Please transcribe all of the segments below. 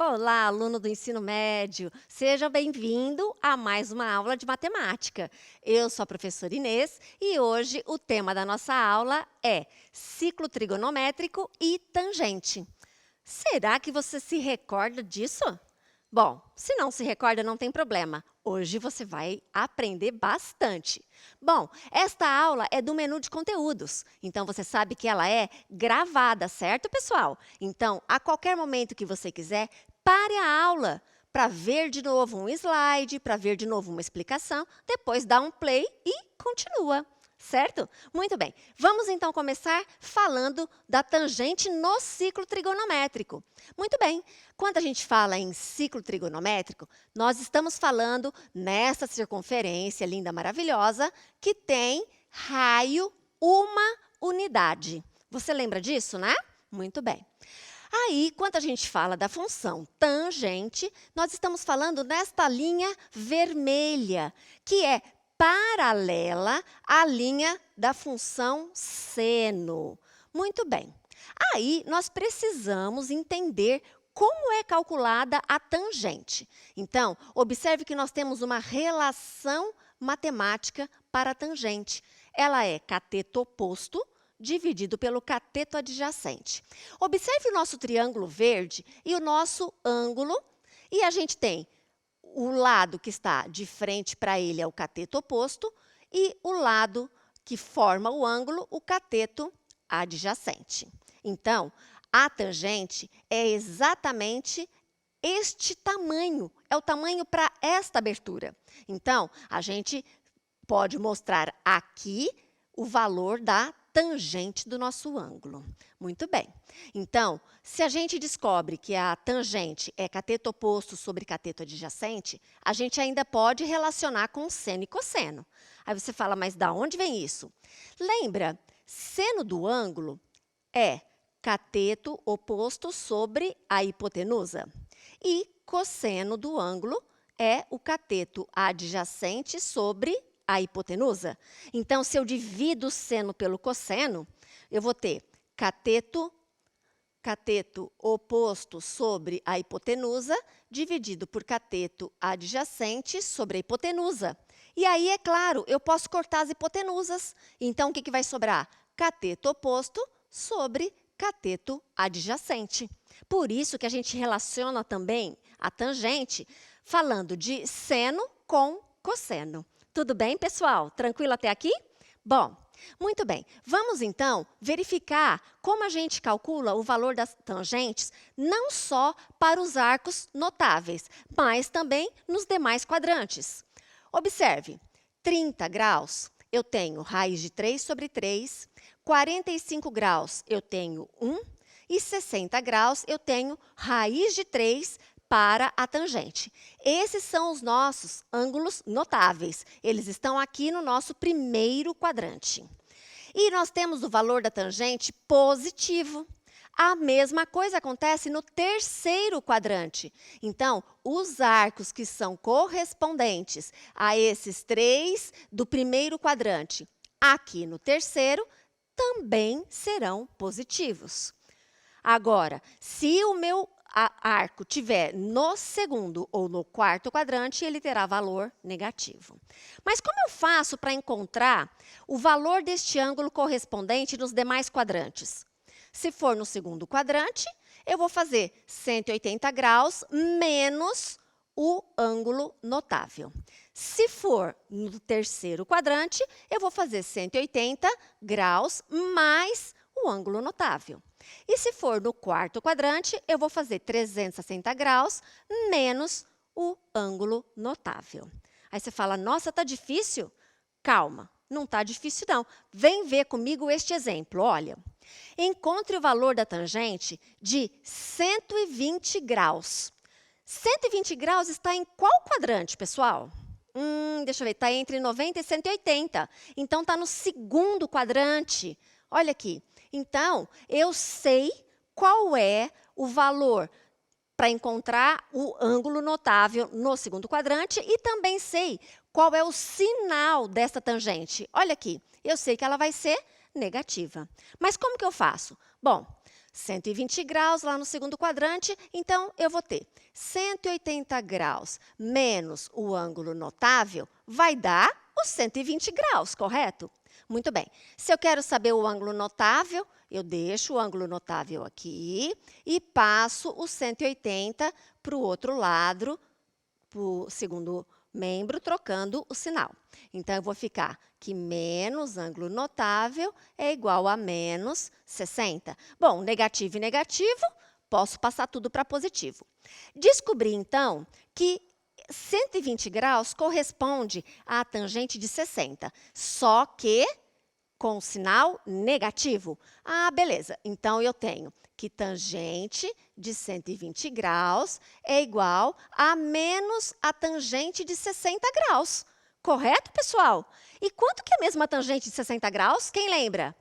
Olá, aluno do ensino médio. Seja bem-vindo a mais uma aula de matemática. Eu sou a professora Inês e hoje o tema da nossa aula é ciclo trigonométrico e tangente. Será que você se recorda disso? Bom, se não se recorda, não tem problema. Hoje você vai aprender bastante. Bom, esta aula é do menu de conteúdos, então você sabe que ela é gravada, certo, pessoal? Então, a qualquer momento que você quiser, pare a aula para ver de novo um slide, para ver de novo uma explicação, depois dá um play e continua. Certo? Muito bem. Vamos então começar falando da tangente no ciclo trigonométrico. Muito bem. Quando a gente fala em ciclo trigonométrico, nós estamos falando nessa circunferência linda, maravilhosa, que tem raio uma unidade. Você lembra disso, né? Muito bem. Aí, quando a gente fala da função tangente, nós estamos falando nesta linha vermelha, que é paralela à linha da função seno. Muito bem. Aí, nós precisamos entender como é calculada a tangente. Então, observe que nós temos uma relação matemática para a tangente. Ela é cateto oposto dividido pelo cateto adjacente. Observe o nosso triângulo verde e o nosso ângulo, e a gente tem o lado que está de frente para ele é o cateto oposto e o lado que forma o ângulo, o cateto adjacente. Então, a tangente é exatamente este tamanho, é o tamanho para esta abertura. Então, a gente pode mostrar aqui o valor da tangente do nosso ângulo. Muito bem. Então, se a gente descobre que a tangente é cateto oposto sobre cateto adjacente, a gente ainda pode relacionar com seno e cosseno. Aí você fala, mas da onde vem isso? Lembra, seno do ângulo é cateto oposto sobre a hipotenusa. E cosseno do ângulo é o cateto adjacente sobre a hipotenusa. Então, se eu divido o seno pelo cosseno, eu vou ter cateto oposto sobre a hipotenusa, dividido por cateto adjacente sobre a hipotenusa. E aí, é claro, eu posso cortar as hipotenusas. Então, o que vai sobrar? Cateto oposto sobre cateto adjacente. Por isso que a gente relaciona também a tangente falando de seno com cosseno. Tudo bem, pessoal? Tranquilo até aqui? Bom, muito bem. Vamos, então, verificar como a gente calcula o valor das tangentes, não só para os arcos notáveis, mas também nos demais quadrantes. Observe, 30 graus, eu tenho raiz de 3 sobre 3, 45 graus, eu tenho 1, e 60 graus, eu tenho raiz de 3 para a tangente. Esses são os nossos ângulos notáveis. Eles estão aqui no nosso primeiro quadrante. E nós temos o valor da tangente positivo. A mesma coisa acontece no terceiro quadrante. Então, os arcos que são correspondentes a esses três do primeiro quadrante, aqui no terceiro, também serão positivos. Agora, se o meu arco tiver no segundo ou no quarto quadrante, ele terá valor negativo. Mas como eu faço para encontrar o valor deste ângulo correspondente nos demais quadrantes? Se for no segundo quadrante, eu vou fazer 180 graus menos o ângulo notável. Se for no terceiro quadrante, eu vou fazer 180 graus mais o ângulo notável. E se for no quarto quadrante, eu vou fazer 360 graus menos o ângulo notável. Aí você fala, nossa, tá difícil? Calma, não tá difícil não. Vem ver comigo este exemplo, olha. Encontre o valor da tangente de 120 graus. 120 graus está em qual quadrante, pessoal? Deixa eu ver, está entre 90 e 180. Então, está no segundo quadrante. Olha aqui. Então, eu sei qual é o valor para encontrar o ângulo notável no segundo quadrante e também sei qual é o sinal dessa tangente. Olha aqui, eu sei que ela vai ser negativa. Mas como que eu faço? Bom, 120 graus lá no segundo quadrante, então eu vou ter 180 graus menos o ângulo notável vai dar os 120 graus, correto? Muito bem. Se eu quero saber o ângulo notável, eu deixo o ângulo notável aqui e passo o 180 para o outro lado, para o segundo membro, trocando o sinal. Então, eu vou ficar que menos ângulo notável é igual a menos 60. Bom, negativo e negativo, posso passar tudo para positivo. Descobri, então, que 120 graus corresponde à tangente de 60, só que com sinal negativo. Ah, beleza. Então, eu tenho que tangente de 120 graus é igual a menos a tangente de 60 graus. Correto, pessoal? E quanto que é mesmo a tangente de 60 graus? Quem lembra?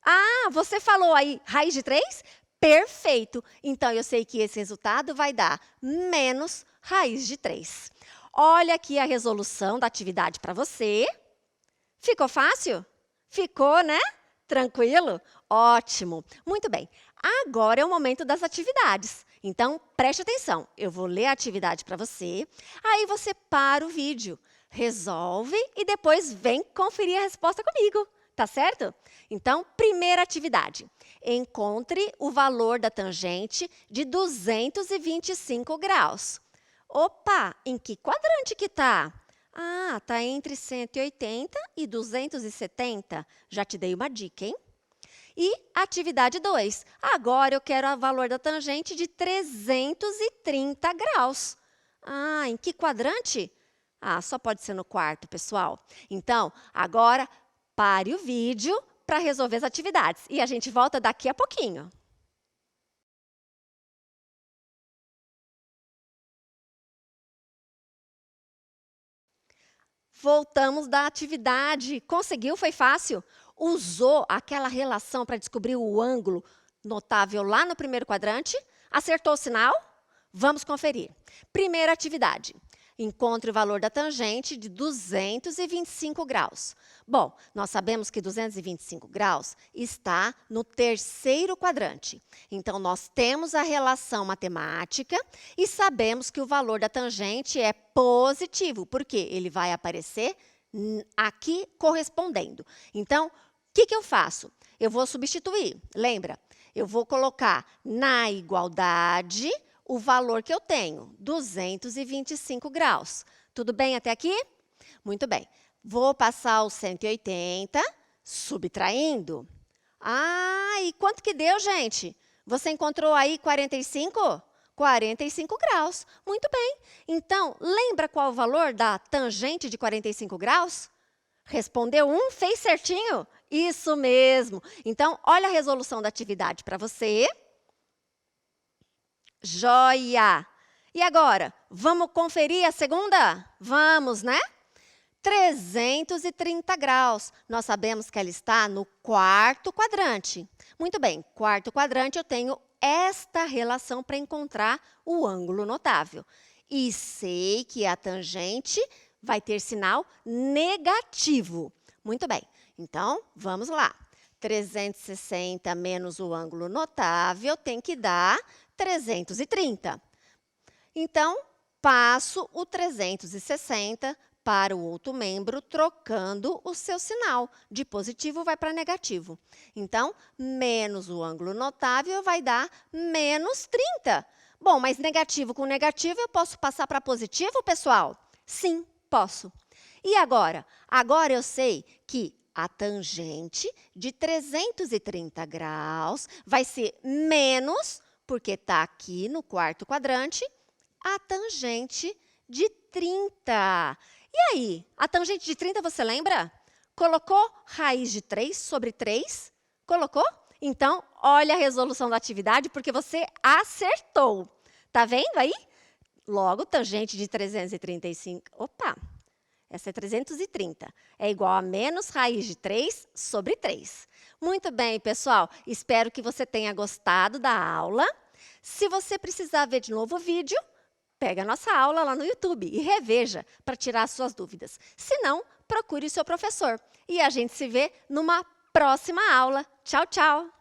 Ah, você falou aí raiz de 3? Perfeito. Então, eu sei que esse resultado vai dar menos raiz de 3. Olha aqui a resolução da atividade para você. Ficou fácil? Ficou, né? Tranquilo? Ótimo. Muito bem. Agora é o momento das atividades. Então, preste atenção. Eu vou ler a atividade para você. Aí você para o vídeo, resolve e depois vem conferir a resposta comigo. Tá certo? Então, primeira atividade. Encontre o valor da tangente de 225 graus. Opa, em que quadrante que está? Ah, está entre 180 e 270. Já te dei uma dica, hein? E atividade 2. Agora eu quero o valor da tangente de 330 graus. Ah, em que quadrante? Ah, só pode ser no quarto, pessoal. Então, agora pare o vídeo para resolver as atividades. E a gente volta daqui a pouquinho. Voltamos da atividade. Conseguiu? Foi fácil? Usou aquela relação para descobrir o ângulo notável lá no primeiro quadrante? Acertou o sinal? Vamos conferir. Primeira atividade. Encontre o valor da tangente de 225 graus. Bom, nós sabemos que 225 graus está no terceiro quadrante. Então, nós temos a relação matemática e sabemos que o valor da tangente é positivo, porque ele vai aparecer aqui correspondendo. Então, o que eu faço? Eu vou substituir, lembra? Eu vou colocar na igualdade o valor que eu tenho, 225 graus. Tudo bem até aqui? Muito bem. Vou passar o 180, subtraindo. Ah, e quanto que deu, gente? Você encontrou aí 45? 45 graus. Muito bem. Então, lembra qual o valor da tangente de 45 graus? Respondeu um, fez certinho? Isso mesmo. Então, olha a resolução da atividade para você. Joia! E agora, vamos conferir a segunda? Vamos, né? 330 graus. Nós sabemos que ela está no quarto quadrante. Muito bem, quarto quadrante eu tenho esta relação para encontrar o ângulo notável. E sei que a tangente vai ter sinal negativo. Muito bem, então vamos lá. 360 menos o ângulo notável tem que dar 330. Então, passo o 360 para o outro membro, trocando o seu sinal. De positivo vai para negativo. Então, menos o ângulo notável vai dar menos 30. Bom, mas negativo com negativo eu posso passar para positivo, pessoal? Sim, posso. E agora? Agora eu sei que a tangente de 330 graus vai ser menos, porque está aqui no quarto quadrante, a tangente de 30. E aí, a tangente de 30, você lembra? Colocou raiz de 3 sobre 3? Colocou? Então, olha a resolução da atividade, porque você acertou. Tá vendo aí? Logo, tangente de 335. Opa! Essa é 330. É igual a menos raiz de 3 sobre 3. Muito bem, pessoal. Espero que você tenha gostado da aula. Se você precisar ver de novo o vídeo, pega a nossa aula lá no YouTube e reveja para tirar as suas dúvidas. Se não, procure o seu professor. E a gente se vê numa próxima aula. Tchau, tchau!